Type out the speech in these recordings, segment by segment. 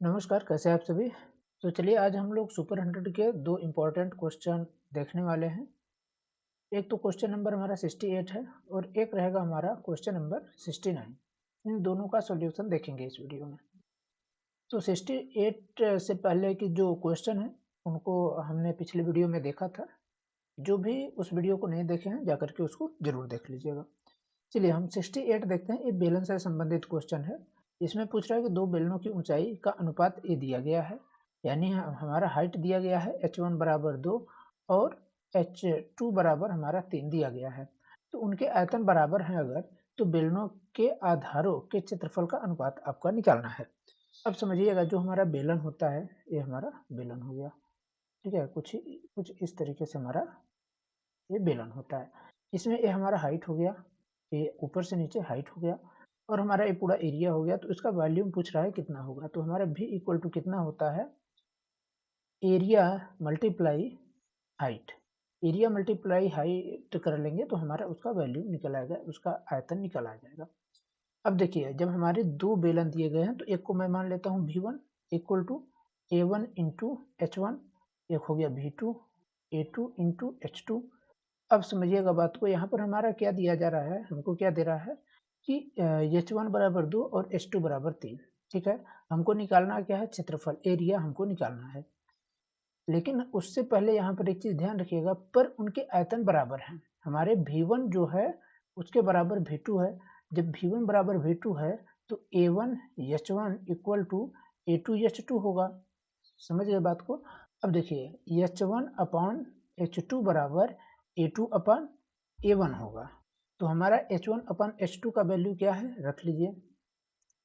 नमस्कार, कैसे हैं आप सभी? तो चलिए आज हम लोग सुपर 100 के 2 इम्पोर्टेंट क्वेश्चन देखने वाले हैं। एक तो क्वेश्चन नंबर हमारा 68 है और एक रहेगा हमारा क्वेश्चन नंबर 69। इन दोनों का सॉल्यूशन देखेंगे इस वीडियो में। तो 68 से पहले की जो क्वेश्चन है, उनको हमने पिछले वीडियो में देखा था। जो भी उस वीडियो को नहीं देखे हैं, जाकर के उसको ज़रूर देख लीजिएगा। चलिए हम 68 देखते हैं। ये बेलन से संबंधित क्वेश्चन है। इसमें पूछ रहा है कि दो बेलनों की ऊंचाई का अनुपात ए दिया गया है, यानी हमारा हाइट दिया गया है h1 बराबर 2 और h2 बराबर हमारा 3 दिया गया है। तो उनके आयतन बराबर हैं अगर, तो बेलनों के आधारों के क्षेत्रफल का अनुपात आपका निकालना है। अब समझिएगा, जो हमारा बेलन होता है, ये हमारा बेलन हो गया। ठीक है, कुछ इस तरीके से हमारा ये बेलन होता है। इसमें ये हमारा हाइट हो गया, ये ऊपर से नीचे हाइट हो गया और हमारा ये पूरा एरिया हो गया। तो इसका वॉल्यूम पूछ रहा है कितना होगा, तो हमारा v इक्वल टू कितना होता है, area multiply height. Area multiply height कर लेंगे तो हमारा उसका वैल्यू निकल आएगा, उसका आयतन निकल आ जाएगा। अब देखिए, जब हमारे दो बेलन दिए गए हैं तो एक को मैं मान लेता हूँ v1 equal to a1 into h1, एक हो गया v2 a2 इंटू h2। अब समझिएगा बात को, यहाँ पर हमारा क्या दिया जा रहा है, हमको क्या दे रहा है कि h1 बराबर 2 और h2 बराबर 3। ठीक है, हमको निकालना क्या है, क्षेत्रफल, एरिया हमको निकालना है। लेकिन उससे पहले यहाँ पर एक चीज ध्यान रखिएगा, पर उनके आयतन बराबर हैं। हमारे v1 जो है उसके बराबर v2 है। जब v1 बराबर v2 है तो a1 h1 equal to a2 h2 होगा। समझ गए बात को? अब देखिए, h1 अपॉन h2 बराबर a2 अपॉन a1 होगा। तो हमारा h1 अपॉन h2 का वैल्यू क्या है, रख लीजिए।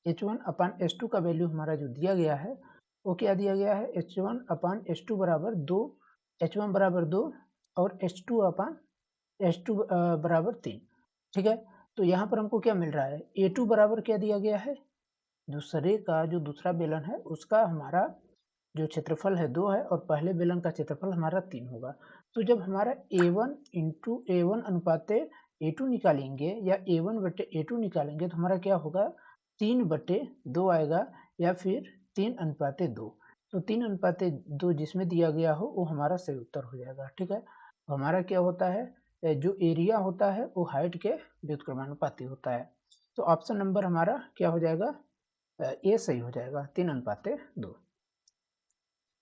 h1 अपॉन h2 का वैल्यू हमारा जो दिया गया है, वो क्या दिया गया है, h1 अपॉन h2 बराबर 2, h1 बराबर 2 और h2 अपॉन h2 बराबर 3। ठीक है, तो यहाँ पर हमको क्या मिल रहा है, a2 बराबर क्या दिया गया है, दूसरे का जो दूसरा बेलन है उसका हमारा जो क्षेत्रफल है 2 है और पहले बेलन का क्षेत्रफल हमारा 3 होगा। तो जब हमारा a1 इंटू a1 अनुपाते a2 निकालेंगे या a1 बटे a2 निकालेंगे तो हमारा क्या होगा, 3 बटे 2 आएगा या फिर 3 अनुपाते 2। तो 3 अनुपाते 2 जिसमें दिया गया हो वो हमारा सही उत्तर हो जाएगा। ठीक है, हमारा क्या होता है, जो एरिया होता है वो हाइट के व्युत्क्रमानुपाती होता है। तो ऑप्शन नंबर हमारा क्या हो जाएगा, ए सही हो जाएगा, 3 अनुपाते 2।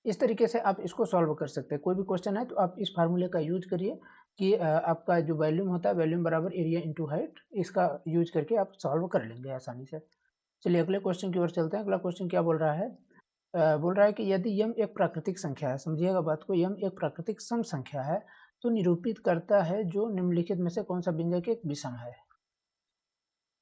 इस तरीके से आप इसको सॉल्व कर सकते हैं। कोई भी क्वेश्चन है तो आप इस फार्मूले का यूज करिए कि आपका जो वॉल्यूम होता है, वॉल्यूम बराबर एरिया इंटू हाइट, इसका यूज करके आप सॉल्व कर लेंगे आसानी से। चलिए अगले क्वेश्चन की ओर चलते हैं। अगला क्वेश्चन क्या बोल रहा है, बोल रहा है कि यदि यम एक प्राकृतिक संख्या है, समझिएगा बात को, यम एक प्राकृतिक सम संख्या है तो निरूपित करता है जो निम्नलिखित में से कौन सा व्यंजक एक विषम है।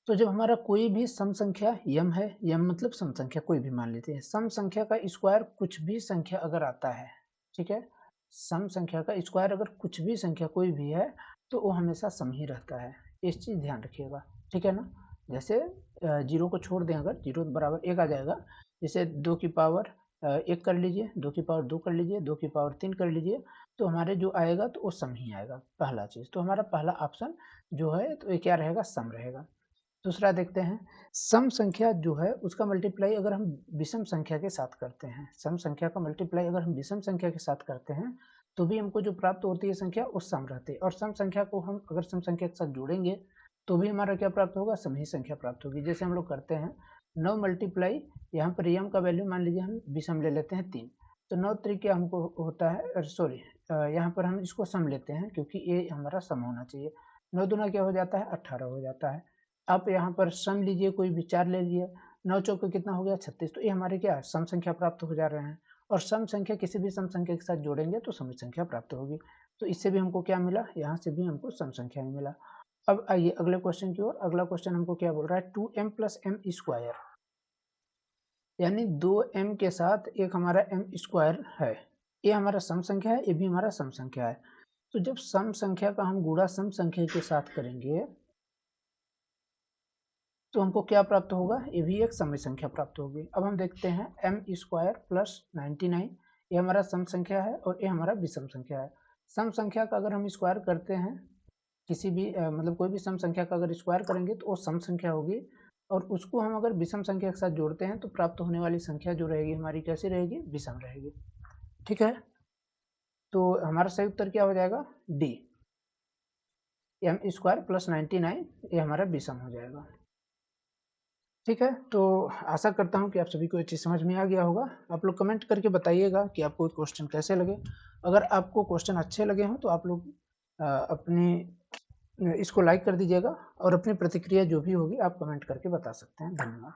तो जब हमारा कोई भी सम संख्या यम है, यम मतलब सम संख्या कोई भी मान लेते हैं, सम संख्या का स्क्वायर कुछ भी संख्या अगर आता है, ठीक है, सम संख्या का स्क्वायर अगर कुछ भी संख्या कोई भी है तो वो हमेशा सम ही रहता है। इस चीज ध्यान रखिएगा, ठीक है ना। जैसे जीरो को छोड़ दें, अगर जीरो बराबर एक आ जाएगा, जैसे 2 की पावर 1 कर लीजिए, 2 की पावर 2 कर लीजिए, 2 की पावर 3 कर लीजिए, तो हमारे जो आएगा तो वो सम ही आएगा, पहला चीज। तो हमारा पहला ऑप्शन जो है तो ये क्या रहेगा, सम रहेगा। दूसरा देखते हैं, सम संख्या जो है उसका मल्टीप्लाई अगर हम विषम संख्या के साथ करते हैं, सम संख्या का मल्टीप्लाई अगर हम विषम संख्या के साथ करते हैं तो भी हमको जो प्राप्त होती है संख्या वो सम रहती है। और सम संख्या को हम अगर सम संख्या के साथ जोड़ेंगे तो भी हमारा क्या प्राप्त होगा, सम ही संख्या प्राप्त होगी। जैसे हम लोग करते हैं 9 मल्टीप्लाई, यहाँ पर यम का वैल्यू मान लीजिए हम विषम ले लेते हैं 3, तो 9 तरीके हमको होता है, सॉरी यहाँ पर हम इसको सम लेते हैं क्योंकि ये हमारा सम होना चाहिए। 9 दूना क्या हो जाता है, 18 हो जाता है। आप यहाँ पर सम लीजिए, कोई भी 4 ले लिए, 9 चौके कितना हो गया, 36। तो ये हमारे क्या सम संख्या प्राप्त हो जा रहे हैं। और सम संख्या किसी भी सम संख्या के साथ जोड़ेंगे तो सम संख्या प्राप्त होगी। तो इससे भी हमको क्या मिला, यहाँ से भी हमको सम संख्या ही मिला। अब आइए अगले क्वेश्चन की ओर। अगला क्वेश्चन हमको क्या बोल रहा है, 2m प्लस एम स्क्वायर, यानी 2m के साथ एक हमारा m स्क्वायर है। ये हमारा सम संख्या है, ये भी हमारा सम संख्या है। तो जब सम संख्या का हम गुणा सम संख्या के साथ करेंगे तो हमको क्या प्राप्त होगा, ये भी एक सम संख्या प्राप्त होगी। अब हम देखते हैं एम स्क्वायर प्लस 99, ये हमारा सम संख्या है और ये हमारा विषम संख्या है। सम संख्या का अगर हम स्क्वायर करते हैं, किसी भी मतलब कोई भी सम संख्या का अगर स्क्वायर करेंगे तो वो सम संख्या होगी। और उसको हम अगर विषम संख्या के साथ जोड़ते हैं तो प्राप्त होने वाली संख्या जो रहेगी हमारी कैसी रहेगी, विषम रहेगी। ठीक है, तो हमारा सही उत्तर क्या हो जाएगा, डी, m² + 99, ये हमारा विषम हो जाएगा। ठीक है, तो आशा करता हूँ कि आप सभी को ये चीज़ समझ में आ गया होगा। आप लोग कमेंट करके बताइएगा कि आपको क्वेश्चन कैसे लगे। अगर आपको क्वेश्चन अच्छे लगे हों तो आप लोग इसको लाइक कर दीजिएगा और अपनी प्रतिक्रिया जो भी होगी आप कमेंट करके बता सकते हैं। धन्यवाद।